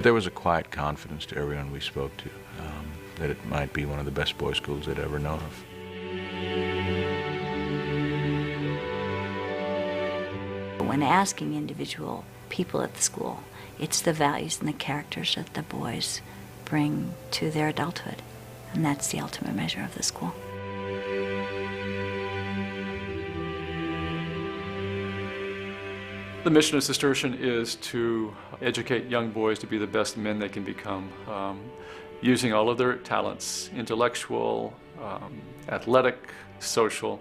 There was a quiet confidence to everyone we spoke to, that it might be one of the best boys' schools they'd ever known of. When asking individual people at the school, it's the values and the characters that the boys bring to their adulthood, and that's the ultimate measure of the school. The mission of Cistercian is to educate young boys to be the best men they can become, using all of their talents, intellectual, athletic, social,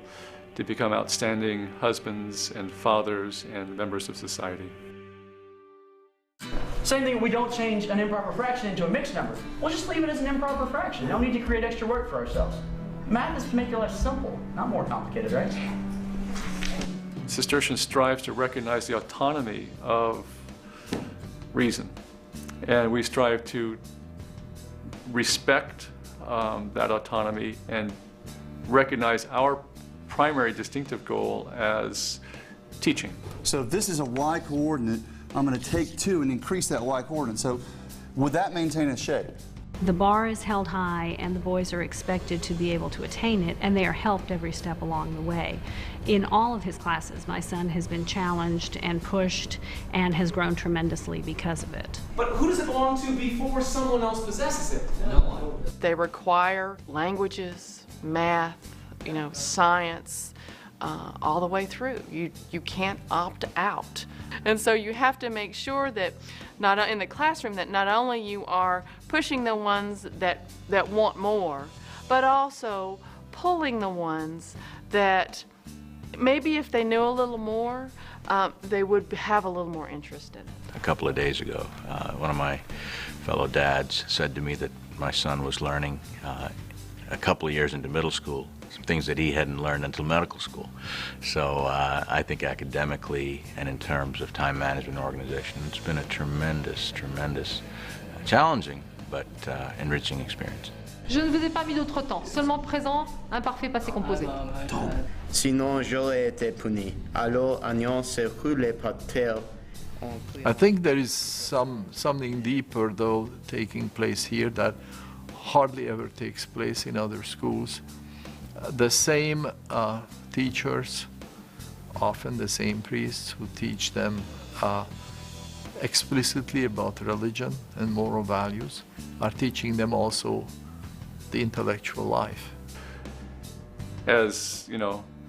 to become outstanding husbands and fathers and members of society. Same thing, we don't change an improper fraction into a mixed number. We'll just leave it as an improper fraction. No need to create extra work for ourselves. Math is to make your life simple, not more complicated, right? Cistercian strives to recognize the autonomy of reason, and we strive to respect that autonomy and recognize our primary distinctive goal as teaching. So if this is a y coordinate, I'm going to take 2 and increase that y coordinate. So would that maintain its shape? The bar is held high and the boys are expected to be able to attain it, and they are helped every step along the way. In all of his classes, my son has been challenged and pushed and has grown tremendously because of it. But who does it belong to before someone else possesses it? No one. They require languages, math, science, all the way through. You can't opt out. And so you have to make sure that not in the classroom that not only you are pushing the ones that want more, but also pulling the ones that maybe if they knew a little more, they would have a little more interest in it. A couple of days ago, one of my fellow dads said to me that my son was learning a couple of years into middle school some things that he hadn't learned until medical school. So I think academically and in terms of time management and organization, it's been a tremendous, challenging but enriching experience. Je ne vous ai pas mis d'autre temps, seulement présent, imparfait, passé composé. Sinon, j'aurais été puni. Alors, Agnon se roulait par terre. I think there is something deeper, though, taking place here that hardly ever takes place in other schools. The same teachers, often the same priests who teach them explicitly about religion and moral values, are teaching them also the intellectual life. As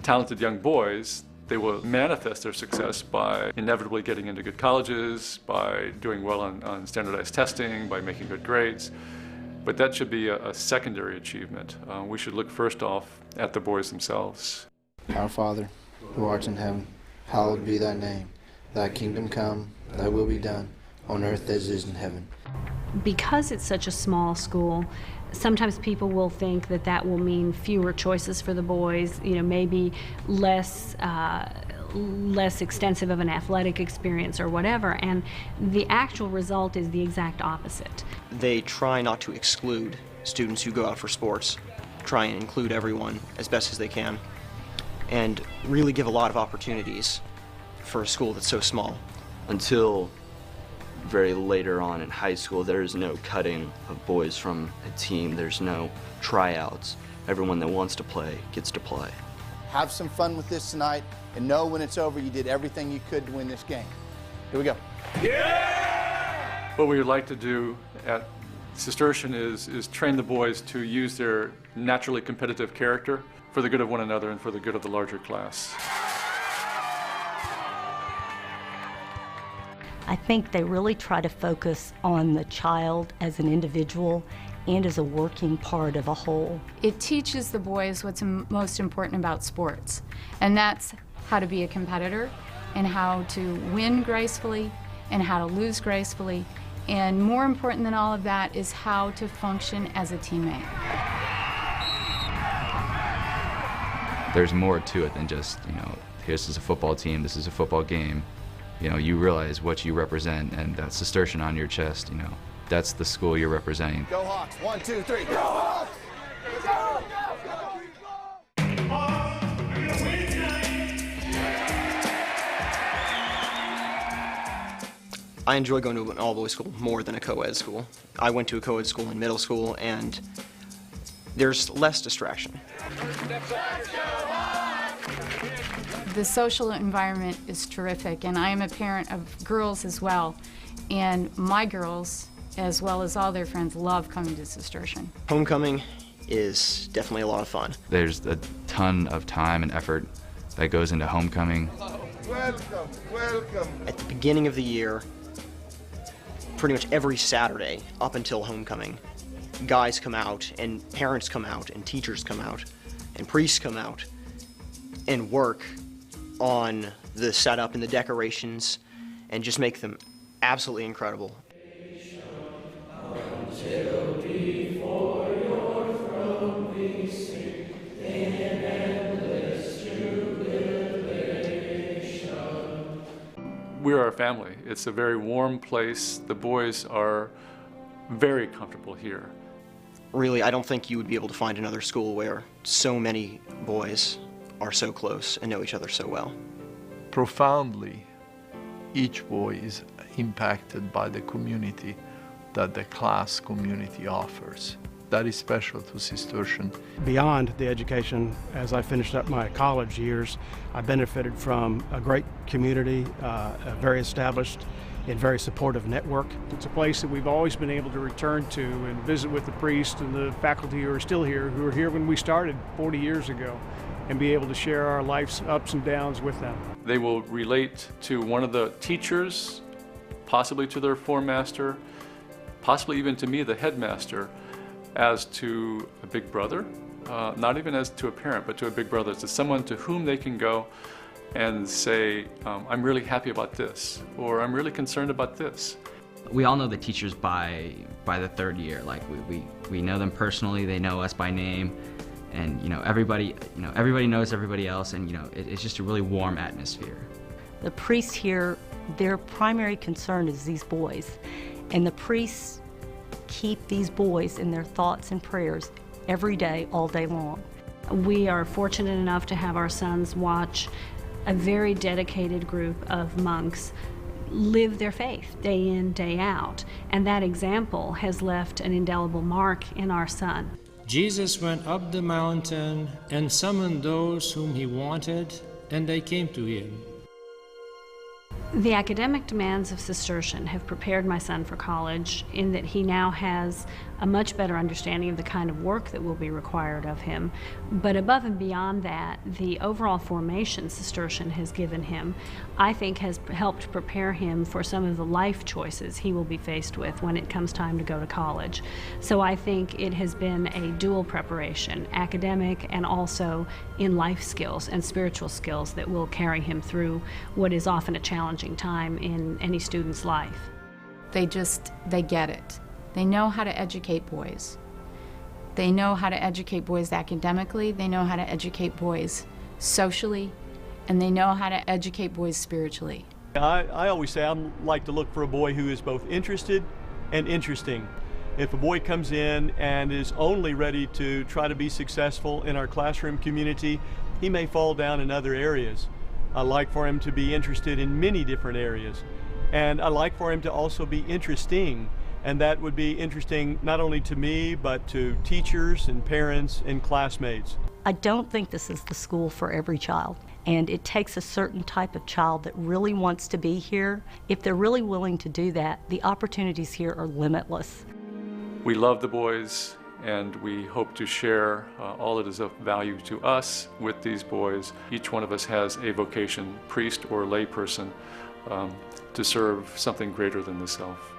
talented young boys, they will manifest their success by inevitably getting into good colleges, by doing well on standardized testing, by making good grades. But that should be a secondary achievement. We should look first off at the boys themselves. Our Father, who art in heaven, hallowed be thy name. Thy kingdom come, thy will be done, on earth as it is in heaven. Because it's such a small school, sometimes people will think that that will mean fewer choices for the boys, maybe less extensive of an athletic experience or whatever, and the actual result is the exact opposite. They try not to exclude students who go out for sports, try and include everyone as best as they can, and really give a lot of opportunities for a school that's so small. Until very later on in high school, there is no cutting of boys from a team. There's no tryouts. Everyone that wants to play gets to play. Have some fun with this tonight, and know when it's over you did everything you could to win this game. Here we go. Yeah! What we would like to do at Cistercian is train the boys to use their naturally competitive character for the good of one another and for the good of the larger class. I think they really try to focus on the child as an individual and as a working part of a whole. It teaches the boys what's most important about sports, and that's how to be a competitor and how to win gracefully and how to lose gracefully, and more important than all of that is how to function as a teammate. There's more to it than just, this is a football team, this is a football game. You realize what you represent, and that Cistercian on your chest, that's the school you're representing. Go Hawks, 1, 2, 3, go Hawks! Go, go, go! I enjoy going to an all-boys school more than a co-ed school. I went to a co-ed school in middle school, and there's less distraction. The social environment is terrific, and I am a parent of girls as well. And my girls, as well as all their friends, love coming to Cistercian. Homecoming is definitely a lot of fun. There's a ton of time and effort that goes into homecoming. Welcome, welcome. At the beginning of the year, pretty much every Saturday up until homecoming, guys come out, and parents come out, and teachers come out, and priests come out, and work on the setup and the decorations, and just make them absolutely incredible. We are a family. It's a very warm place. The boys are very comfortable here. Really, I don't think you would be able to find another school where so many boys are so close and know each other so well. Profoundly, each boy is impacted by the community that the class community offers. That is special to Cistercian. Beyond the education, as I finished up my college years, I benefited from a great community, a very established and very supportive network. It's a place that we've always been able to return to and visit with the priests and the faculty who are still here, who were here when we started 40 years ago, and be able to share our life's ups and downs with them. They will relate to one of the teachers, possibly to their form master, possibly even to me, the headmaster, as to a big brother, not even as to a parent, but to a big brother, to someone to whom they can go and say, I'm really happy about this, or I'm really concerned about this. We all know the teachers by the third year. Like we know them personally, they know us by name, and everybody knows everybody else, and it's just a really warm atmosphere. The priests here, their primary concern is these boys, and the priests keep these boys in their thoughts and prayers every day, all day long. We are fortunate enough to have our sons watch a very dedicated group of monks live their faith day in, day out, and that example has left an indelible mark in our son. Jesus went up the mountain and summoned those whom he wanted, and they came to him. The academic demands of Cistercian have prepared my son for college in that he now has a much better understanding of the kind of work that will be required of him. But above and beyond that, the overall formation Cistercian has given him, I think, has helped prepare him for some of the life choices he will be faced with when it comes time to go to college. So I think it has been a dual preparation, academic and also in life skills and spiritual skills that will carry him through what is often a challenging time in any student's life. They get it. They know how to educate boys. They know how to educate boys academically, they know how to educate boys socially, and they know how to educate boys spiritually. I always say I like to look for a boy who is both interested and interesting. If a boy comes in and is only ready to try to be successful in our classroom community, he may fall down in other areas. I like for him to be interested in many different areas. And I like for him to also be interesting. And that would be interesting not only to me, but to teachers and parents and classmates. I don't think this is the school for every child. And it takes a certain type of child that really wants to be here. If they're really willing to do that, the opportunities here are limitless. We love the boys, and we hope to share all that is of value to us with these boys. Each one of us has a vocation, priest or lay person, to serve something greater than the self.